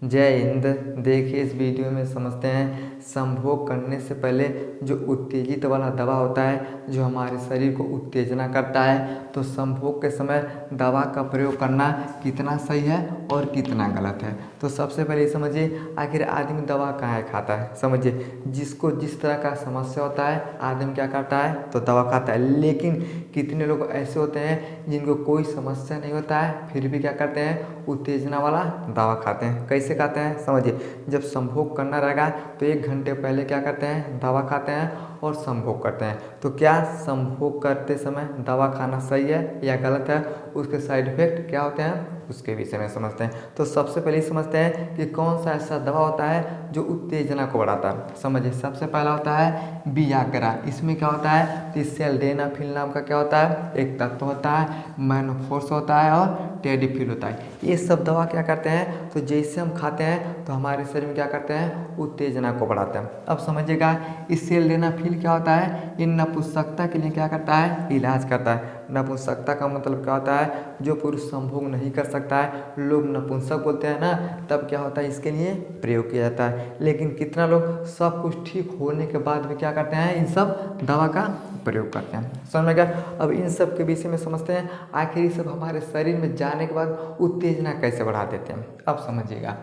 जय हिंद। देखिए इस वीडियो में समझते हैं संभोग करने से पहले जो उत्तेजित वाला दवा होता है जो हमारे शरीर को उत्तेजना करता है, तो संभोग के समय दवा का प्रयोग करना कितना सही है और कितना गलत है। तो सबसे पहले समझिए आखिर आदमी दवा काहे खाता है। समझिए जिसको जिस तरह का समस्या होता है आदमी क्या करता है तो दवा खाता है। लेकिन कितने लोग ऐसे होते हैं जिनको कोई समस्या नहीं होता है फिर भी क्या करते हैं उत्तेजना वाला दवा खाते हैं। कैसे खाते हैं समझिए, जब संभोग करना रहेगा तो 1 घंटे पहले क्या करते हैं दवा खाते हैं और संभोग करते हैं। तो क्या संभोग करते समय दवा खाना सही है या गलत है, उसके साइड इफेक्ट क्या होते हैं उसके विषय में समझते हैं। तो सबसे पहले समझते हैं कि कौन सा ऐसा दवा होता है जो उत्तेजना को बढ़ाता है। समझिए सबसे पहला होता है वियाग्रा। इसमें क्या होता है तो सेल्डेनाफिल नाम का क्या होता है एक तत्व होता है, मैनोफोर्स होता है और टेडिफिल होता है। ये सब दवा क्या करते हैं तो जैसे हम खाते हैं तो हमारे शरीर में क्या करते हैं उत्तेजना को बढ़ाते हैं। अब समझिएगा इस सेल्डेनाफिल क्या होता है, इन नपुंसकता के लिए क्या करता है इलाज करता है। नपुंसकता का मतलब क्या होता है जो पुरुष संभोग नहीं कर सकता है, लोग नपुंसक बोलते हैं ना, तब क्या होता है इसके लिए प्रयोग किया जाता है। लेकिन कितना लोग सब कुछ ठीक होने के बाद भी क्या करते हैं इन सब दवा का प्रयोग करते हैं। समझ में गया। अब इन सब के विषय में समझते हैं आखिर ये सब हमारे शरीर में जाने के बाद उत्तेजना कैसे बढ़ा देते हैं। अब समझिएगा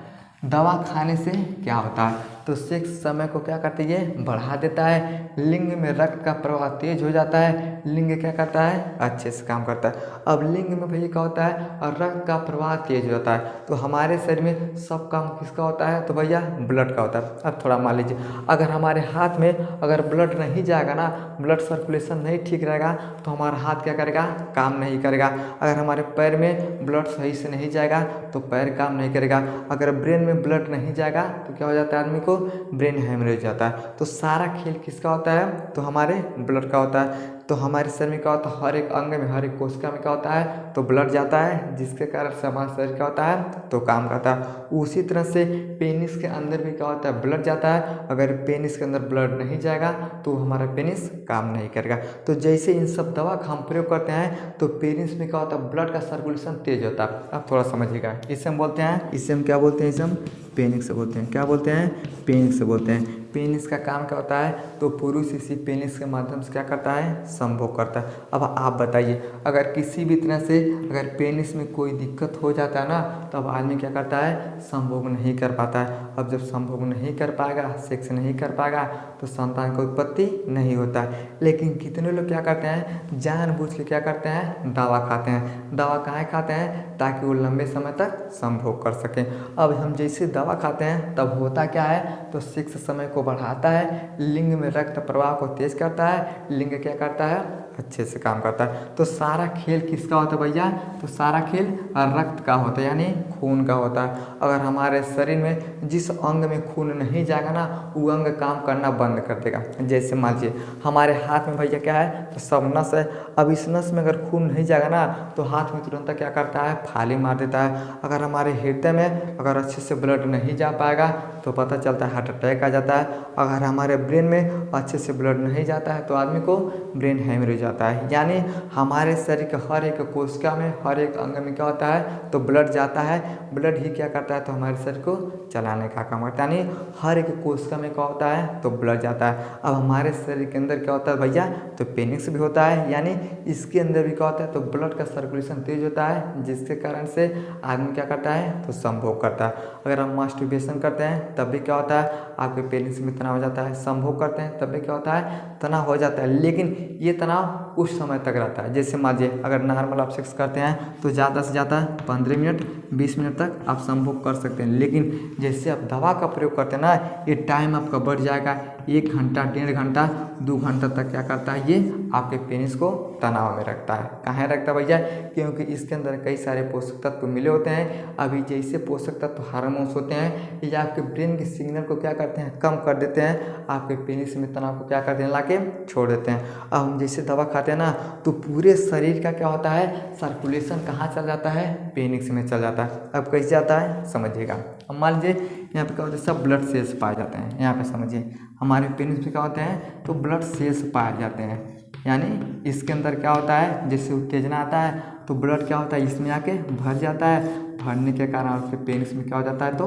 दवा खाने से क्या होता है तो सेक्स समय को क्या करती है बढ़ा देता है, लिंग में रक्त का प्रवाह तेज हो जाता है, लिंग क्या करता है अच्छे से काम करता है। अब लिंग में भैया क्या होता है और रक्त का प्रवाह तेज हो जाता है तो हमारे शरीर में सब काम किसका होता है तो भैया ब्लड का होता है। अब थोड़ा मान लीजिए अगर हमारे हाथ में अगर ब्लड नहीं जाएगा ना, ब्लड सर्कुलेशन नहीं ठीक रहेगा तो हमारा हाथ क्या करेगा काम नहीं करेगा। अगर हमारे पैर में ब्लड सही से नहीं जाएगा तो पैर काम नहीं करेगा। अगर ब्रेन में ब्लड नहीं जाएगा तो क्या हो जाता है आदमी को ब्रेन हेमरेज जाता है। तो सारा खेल किसका होता है तो हमारे ब्लड का होता है। तो हमारे शरीर में क्या होता है हर एक अंग में हर एक कोशिका में क्या होता है तो ब्लड जाता है, जिसके कारण से हमारा शरीर क्या होता है तो काम करता है। उसी तरह से पेनिस के अंदर भी क्या होता है ब्लड जाता है। अगर पेनिस के अंदर ब्लड नहीं जाएगा तो हमारा पेनिस काम नहीं करेगा। तो जैसे इन सब दवा का हम प्रयोग करते हैं तो पेनिस में क्या होता है ब्लड का सर्कुलेशन तेज होता है। अब थोड़ा समझिएगा इसे हम बोलते हैं, इसे हम क्या बोलते हैं, इसे हम पेनिस से बोलते हैं। क्या बोलते हैं पेनिस से बोलते हैं। पेनिस का काम क्या होता है तो पुरुष इसी पेनिस के माध्यम से क्या करता है संभोग करता है। अब आप बताइए अगर किसी भी तरह से अगर पेनिस में कोई दिक्कत हो जाता है ना तब आदमी क्या करता है संभोग नहीं कर पाता है। अब जब संभोग नहीं कर पाएगा, सेक्स नहीं कर पाएगा तो संतान की उत्पत्ति नहीं होता है। लेकिन कितने लोग क्या करते हैं जानबूझ के क्या करते हैं दवा खाते हैं। दवा काहे खाते हैं ताकि वो लंबे समय तक संभोग कर सकें। अब हम जैसे दवा खाते हैं तब होता क्या है तो सेक्स समय को बढ़ाता है, लिंग में रक्त प्रवाह को तेज करता है, लिंग क्या करता है अच्छे से काम करता है। तो सारा खेल किसका होता है भैया तो सारा खेल रक्त का होता है यानी खून का होता है। अगर हमारे शरीर में जिस अंग में खून नहीं जाएगा ना वो अंग काम करना बंद कर देगा। जैसे मान लीजिए हमारे हाथ में भैया क्या है तो सब नस है। अब इस नस में अगर खून नहीं जाएगा ना तो हाथ में तुरंत क्या करता है फाली मार देता है। अगर हमारे हृदय में अगर अच्छे से ब्लड नहीं जा पाएगा तो पता चलता है हार्ट अटैक आ जाता है। अगर हमारे ब्रेन में अच्छे से ब्लड नहीं जाता है तो आदमी को ब्रेन हेमरेज जाता है। यानी हमारे शरीर के हर एक कोशिका में हर एक अंग में क्या होता है तो ब्लड जाता है। ब्लड ही क्या करता है तो हमारे शरीर को चलाने का काम करता है। यानी हर एक कोशिका में क्या होता है तो ब्लड जाता है। अब हमारे शरीर के अंदर क्या होता है भैया तो पेनिस भी होता है, यानी इसके अंदर भी क्या होता है तो ब्लड का सर्कुलेशन तेज होता है, जिसके कारण से आदमी क्या करता है तो संभोग करता है। अगर हम मास्टरबेशन करते हैं तब भी क्या होता है आपके पेनिस में तनाव हो जाता है। संभोग करते हैं तब भी क्या होता है तनाव हो जाता है। लेकिन ये तनाव कुछ समय तक रहता है। जैसे मान लीजिए अगर नॉर्मल आप सेक्स करते हैं तो ज़्यादा से ज़्यादा 15 मिनट 20 मिनट तक आप संभोग कर सकते हैं। लेकिन जैसे आप दवा का प्रयोग करते हैं ना ये टाइम आपका बढ़ जाएगा। 1 घंटा 1.5 घंटा 2 घंटा तक क्या करता है ये आपके पेनिस को तनाव में रखता है। कहाँ रखता है भैया क्योंकि इसके अंदर कई सारे पोषक तत्व मिले होते हैं। अभी जैसे पोषक तत्व हार्मोन्स होते हैं ये आपके ब्रेन के सिग्नल को क्या करते हैं कम कर देते हैं, आपके पेनिस में तनाव को क्या करते हैं लाके छोड़ देते हैं। अब हम जैसे दवा खाते हैं ना तो पूरे शरीर का क्या होता है सर्कुलेशन कहाँ चल जाता है पेनिस में चल जाता है। अब कैसे जाता है समझिएगा। अब मान लीजिए यहाँ पे क्या होता है सब ब्लड सेल्स पाए जाते हैं। यहाँ पे समझिए हमारे पेनिस में क्या होते हैं तो ब्लड सेल्स पाए जाते हैं। यानी इसके अंदर क्या होता है जैसे उत्तेजना आता है तो ब्लड क्या होता है इसमें आके भर जाता है, भरने के कारण उसके पेनिस में क्या हो जाता है तो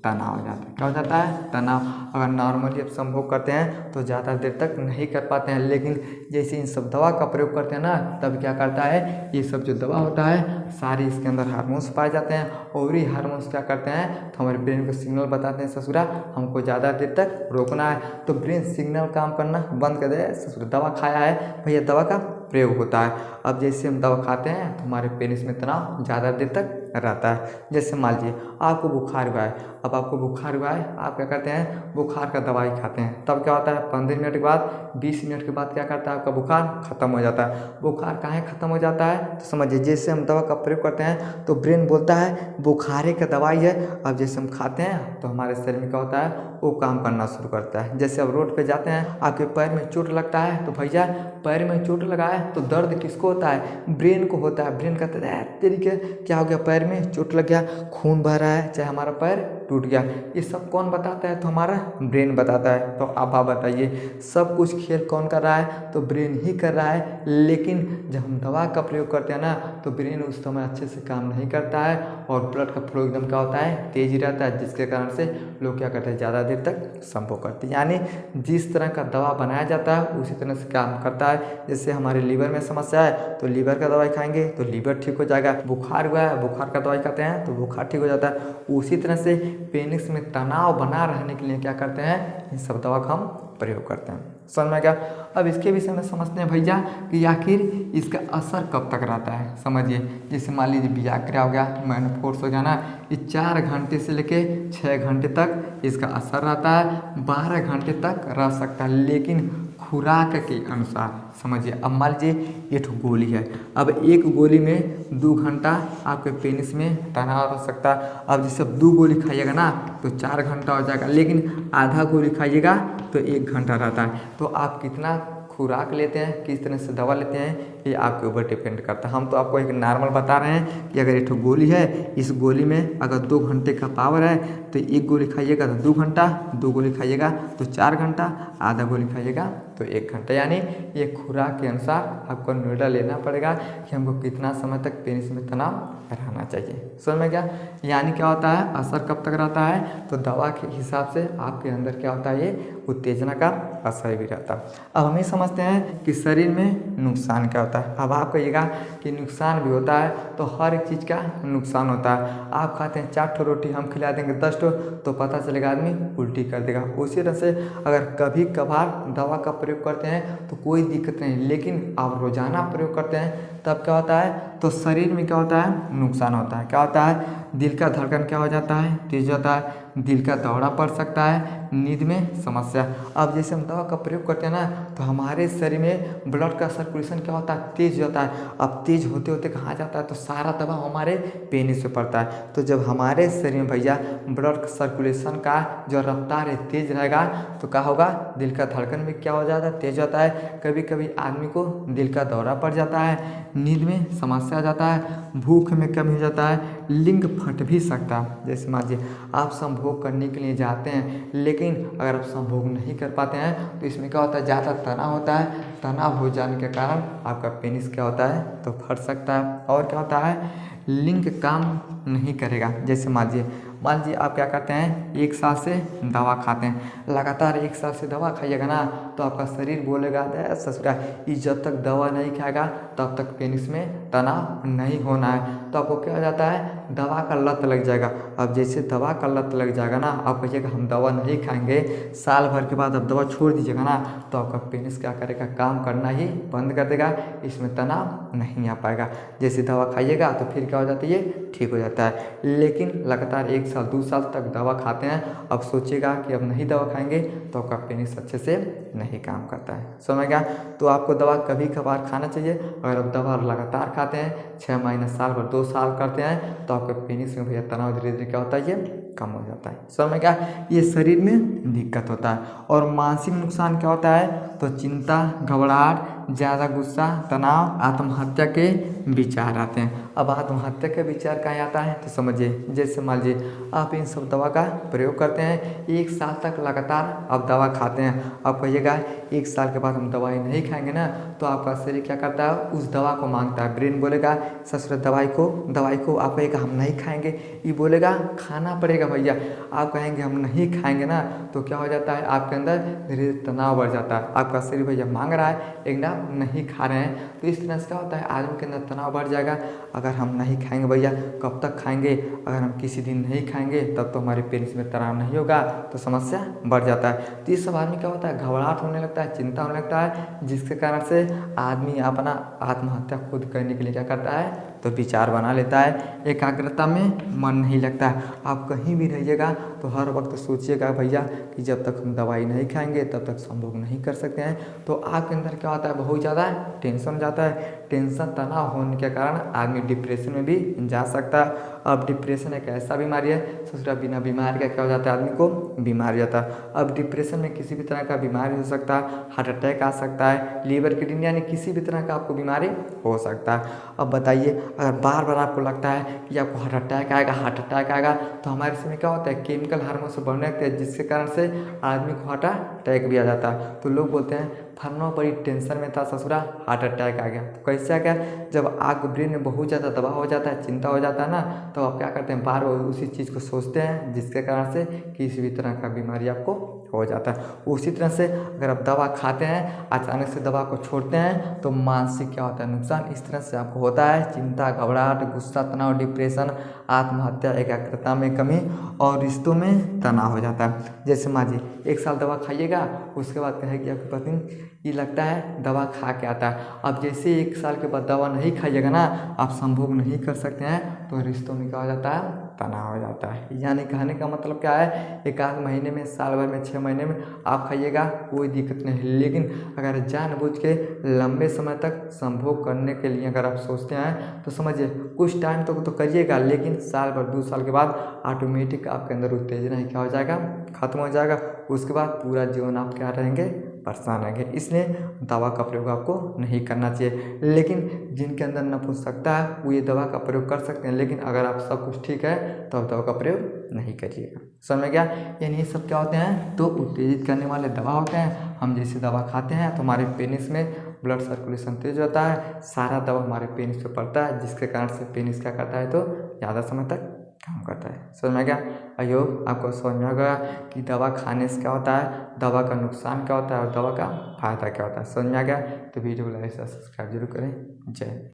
तनाव हो जाता है। क्या हो जाता है? तनाव। अगर नॉर्मली आप संभोग करते हैं तो ज़्यादा देर तक नहीं कर पाते हैं, लेकिन जैसे इन सब दवा का प्रयोग करते हैं ना, तब क्या करता है, ये सब जो दवा होता है सारी इसके अंदर हार्मोन्स पाए जाते हैं, और ये हार्मोन्स क्या करते हैं, तो हमारे ब्रेन को सिग्नल बताते हैं ससुरा हमको ज़्यादा देर तक रोकना है। तो ब्रेन सिग्नल काम करना बंद कर दे, ससुरा दवा खाया है भैया, दवा का प्रयोग होता है। अब जैसे हम दवा खाते हैं तो हमारे पेनिस में तनाव ज़्यादा देर तक रहता है। जैसे मान लीजिए आपको बुखार हुआ है, अब आपको बुखार हुआ है, आप क्या करते हैं, बुखार का दवाई खाते हैं, तब क्या होता है 15 मिनट के बाद 20 मिनट के बाद क्या करता है, आपका बुखार खत्म हो जाता है। बुखार काहे खत्म हो जाता है, तो समझिए जैसे हम दवा का प्रयोग करते हैं तो ब्रेन बोलता है बुखारे का दवाई है। अब जैसे हम खाते हैं तो हमारे शरीर में क्या होता है, वो काम करना शुरू करता है। जैसे अब रोड पे जाते हैं, आपके पैर में चोट लगता है, तो भैया पैर में चोट लगा है तो दर्द किसको होता है, ब्रेन को होता है। ब्रेन कहता है तेरी क्या हो गया, पैर में चोट लग गया, खून बह रहा है, चाहे हमारा पैर टूट गया। ये सब कौन बताता है, तो हमारा ब्रेन बताता है। तो अब आप बताइए सब कुछ खेल कौन कर रहा है, तो ब्रेन ही कर रहा है। लेकिन जब हम दवा का प्रयोग करते हैं ना, तो ब्रेन उस समय अच्छे से काम नहीं करता है और ब्लड का फ्लो एकदम क्या होता है, तेज रहता है, जिसके कारण से लोग क्या करते हैं, ज़्यादा देर तक संभोग करते हैं। यानी जिस तरह का दवा बनाया जाता है उसी तरह से काम करता है। जैसे हमारे लीवर में समस्या है तो लीवर का दवाई खाएंगे तो लीवर ठीक हो जाएगा, बुखार हुआ है बुखार का दवाई खाते हैं तो बुखार ठीक हो जाता है। उसी तरह से पेनिस में तनाव बना रहने के लिए क्या करते हैं, इन सब दवा का हम प्रयोग करते हैं। समझ में क्या? अब इसके विषय में समझते हैं भैया कि आखिर इसका असर कब तक रहता है। समझिए जैसे मान लीजिए वियाग्रा हो गया, मेनोपॉज हो गया ना, ये 4 घंटे से लेके 6 घंटे तक इसका असर रहता है, 12 घंटे तक रह सकता है, लेकिन खुराक के अनुसार। समझिए अब मान लीजिए एक गोली है, अब एक गोली में 2 घंटा आपके पेनिस में तनाव रह सकता है। अब जैसे 2 गोली खाइएगा ना तो 4 घंटा हो जाएगा, लेकिन आधा गोली खाइएगा तो 1 घंटा रहता है। तो आप कितना खुराक लेते हैं, किस तरह से दवा लेते हैं, ये आपके ऊपर डिपेंड करता है। हम तो आपको एक नॉर्मल बता रहे हैं कि अगर एक गोली है, इस गोली में अगर 2 घंटे का पावर है तो 1 गोली खाइएगा तो 2 घंटा, 2 गोली खाइएगा तो 4 घंटा, आधा गोली खाइएगा तो 1 घंटा। यानी ये खुराक के अनुसार आपको निर्णय लेना पड़ेगा कि हमको कितना समय तक पेनिस में तनाव रहना चाहिए। समझ में क्या? यानी क्या होता है, असर कब तक रहता है, तो दवा के हिसाब से आपके अंदर क्या होता है, ये उत्तेजना का असर भी रहता है। अब हम ये समझते हैं कि शरीर में नुकसान क्या होता है। अब आप कहिएगा कि नुकसान भी होता है, तो हर एक चीज़ का नुकसान होता है। आप खाते हैं 4 ठो रोटी, हम खिला देंगे 10 ठो, तो पता चलेगा आदमी उल्टी कर देगा। उसी तरह से अगर कभी कभार दवा का प्रयोग करते हैं तो कोई दिक्कत नहीं, लेकिन आप रोजाना प्रयोग करते हैं तब क्या होता है, तो शरीर में क्या होता है, नुकसान होता है। क्या होता है, दिल का धड़कन क्या हो जाता है, तेज होता है, दिल का दौरा पड़ सकता है, नींद में समस्या। अब जैसे हम दवा का प्रयोग करते हैं ना, तो हमारे शरीर में ब्लड का सर्कुलेशन क्या होता है, तेज होता है। अब तेज होते होते कहाँ जाता है, तो सारा दबाव हमारे पेनिस पे पड़ता है। तो जब हमारे शरीर में भैया ब्लड सर्कुलेशन का जो रफ्तार है तेज रहेगा, तो क्या होगा, दिल का धड़कन भी क्या हो जाता है, तेज होता है। कभी कभी आदमी को दिल का दौरा पड़ जाता है, नींद में समस्या आ जाता है, भूख में कमी हो जाता है, लिंग फट भी सकता है। जैसे मान लीजिए आप संभोग करने के लिए जाते हैं, लेकिन अगर आप संभोग नहीं कर पाते हैं तो इसमें क्या होता है, ज़्यादा तनाव होता है। तनाव हो जाने के कारण आपका पेनिस क्या होता है, तो फट सकता है। और क्या होता है, लिंग काम नहीं करेगा। जैसे मान लीजिए आप क्या करते हैं, 1 साल से दवा खाते हैं, लगातार 1 साल से दवा खाइएगा ना, तो आपका शरीर बोलेगा ससुरा ये जब तक दवा नहीं खाएगा तब तक पेनिस में तनाव नहीं होना है। तो आपको क्या हो जाता है, दवा का लत लग जाएगा। अब जैसे दवा का लत लग जाएगा ना, आप कहिएगा हम दवा नहीं खाएंगे, साल भर के बाद आप दवा छोड़ दीजिएगा ना, तो आपका पेनिस क्या करेगा, काम करना ही बंद कर देगा, इसमें तनाव नहीं आ पाएगा। जैसे दवा खाइएगा तो फिर क्या हो जाता है, ये ठीक हो जाता है। लेकिन लगातार 1 साल 2 साल तक दवा खाते हैं, अब सोचिएगा कि अब नहीं दवा खाएंगे तो आपका पेनिस अच्छे से नहीं काम करता है। समझ गया? तो आपको दवा कभी कभार खाना चाहिए। अगर आप दवा लगातार खाते हैं, 6 महीने, साल भर, 2 साल करते हैं, तो आपके पेनिस में भैया तनाव धीरे धीरे क्या होता है, ये कम हो जाता है। समझ क्या? ये शरीर में दिक्कत होता है। और मानसिक नुकसान क्या होता है, तो चिंता, घबराहट, ज़्यादा गुस्सा, तनाव, आत्महत्या के विचार आते हैं। अब आत्महत्या के विचार कहाँ आता है तो समझिए, जैसे मान लीजिए आप इन सब दवा का प्रयोग करते हैं, 1 साल तक लगातार आप दवा खाते हैं। आप कहिएगा 1 साल के बाद हम दवाई नहीं खाएंगे ना, तो आपका शरीर क्या करता है, उस दवा को मांगता है। ब्रेन बोलेगा ससुर दवाई को, आप कहेगा हम नहीं खाएंगे, ये बोलेगा खाना पड़ेगा भैया। आप कहेंगे हम नहीं खाएंगे ना, तो क्या हो जाता है, आपके अंदर धीरे धीरे तनाव बढ़ जाता है। आपका शरीर भैया मांग रहा है लेकिन आप नहीं खा रहे हैं, तो इस तरह से क्या होता है, आदमी के अंदर तनाव बढ़ जाएगा। अगर हम नहीं खाएंगे भैया, कब तक खाएंगे, अगर हम किसी दिन नहीं खाएंगे तब तो हमारे पेनिस में तनाव नहीं होगा, तो समस्या बढ़ जाता है। तो इस सब आदमी क्या होता है, घबराहट होने लगता है, चिंता होने लगता है, जिसके कारण से आदमी अपना आत्महत्या खुद करने के लिए क्या करता है, तो विचार बना लेता है। एकाग्रता में मन नहीं लगता है। आप कहीं भी रहिएगा तो हर वक्त सोचिएगा भैया कि जब तक हम दवाई नहीं खाएंगे तब तक संभोग नहीं कर सकते हैं। तो आपके अंदर क्या होता है, बहुत ज़्यादा टेंशन जाता है। टेंशन तनाव होने के कारण आदमी डिप्रेशन में भी जा सकता है। अब डिप्रेशन एक ऐसा बीमारी है, दूसरा बिना बीमारी का क्या हो जाता है, आदमी को बीमारी जाता है। अब डिप्रेशन में किसी भी तरह का बीमारी हो सकता है, हार्ट अटैक आ सकता है, लीवर किडनी यानी किसी भी तरह का आपको बीमारी हो सकता है। अब बताइए, अगर बार बार आपको लगता है कि आपको हार्ट अटैक आएगा, तो हमारे समय क्या होता है, केमिकल हार्मोन बढ़ने लगते हैं, जिसके कारण से आदमी को हार्ट अटैक भी आ जाता है। तो लोग बोलते हैं फरना बड़ी टेंशन में था ससुरा, हार्ट अटैक आ गया। तो कैसे आ गया, जब आपके ब्रेन में बहुत ज़्यादा दबाव हो जाता है, चिंता हो जाता है ना, तो आप क्या करते हैं, बार बार उसी चीज़ को सोचते हैं, जिसके कारण से किसी भी तरह का बीमारी आपको हो जाता है। उसी तरह से अगर आप दवा खाते हैं, अचानक से दवा को छोड़ते हैं, तो मानसिक क्या होता है, नुकसान इस तरह से आपको होता है, चिंता, घबराहट, गुस्सा, तनाव, डिप्रेशन, आत्महत्या, एकाग्रता में कमी और रिश्तों में तनाव हो जाता है। जैसे मान लीजिए 1 साल दवा खाइएगा, उसके बाद कहेगी आपकी पत्नी ये लगता है दवा खा के आता है। अब जैसे 1 साल के बाद दवा नहीं खाइएगा ना, आप संभोग नहीं कर सकते हैं, तो रिश्तों में क्या हो जाता है, तनाव हो जाता है। यानी कहने का मतलब क्या है, 1 आध महीने में, साल भर में, 6 महीने में आप खाइएगा कोई दिक्कत नहीं, लेकिन अगर जानबूझ के लंबे समय तक संभोग करने के लिए अगर आप सोचते हैं, तो समझिए कुछ टाइम तक तो करिएगा, लेकिन साल भर 2 साल के बाद ऑटोमेटिक आपके अंदर उत्तेजना ही क्या हो जाएगा, खत्म हो जाएगा। उसके बाद पूरा जीवन आप क्या रहेंगे, परेशान रहेंगे। इसलिए दवा का प्रयोग आपको नहीं करना चाहिए। लेकिन जिनके अंदर नपुंसकता है वो ये दवा का प्रयोग कर सकते हैं, लेकिन अगर आप सब कुछ ठीक है तो आप दवा का प्रयोग नहीं करिएगा। समझ में गया, यानी ये सब क्या होते हैं, तो उत्तेजित करने वाले दवा होते हैं। हम जैसे दवा खाते हैं तो हमारे पेनिस में ब्लड सर्कुलेशन तेज होता है, सारा दवा हमारे पेनिस पे पड़ता है, जिसके कारण से पेनिस क्या करता है, तो ज़्यादा समय तक काम करता है। समझ में गया, आई होप आपको समझ में आ गया कि दवा खाने से क्या होता है, दवा का नुकसान क्या होता है और दवा का फायदा क्या होता है। समझ में आ गया, तो वीडियो को लाइक सब्सक्राइब जरूर करें। जय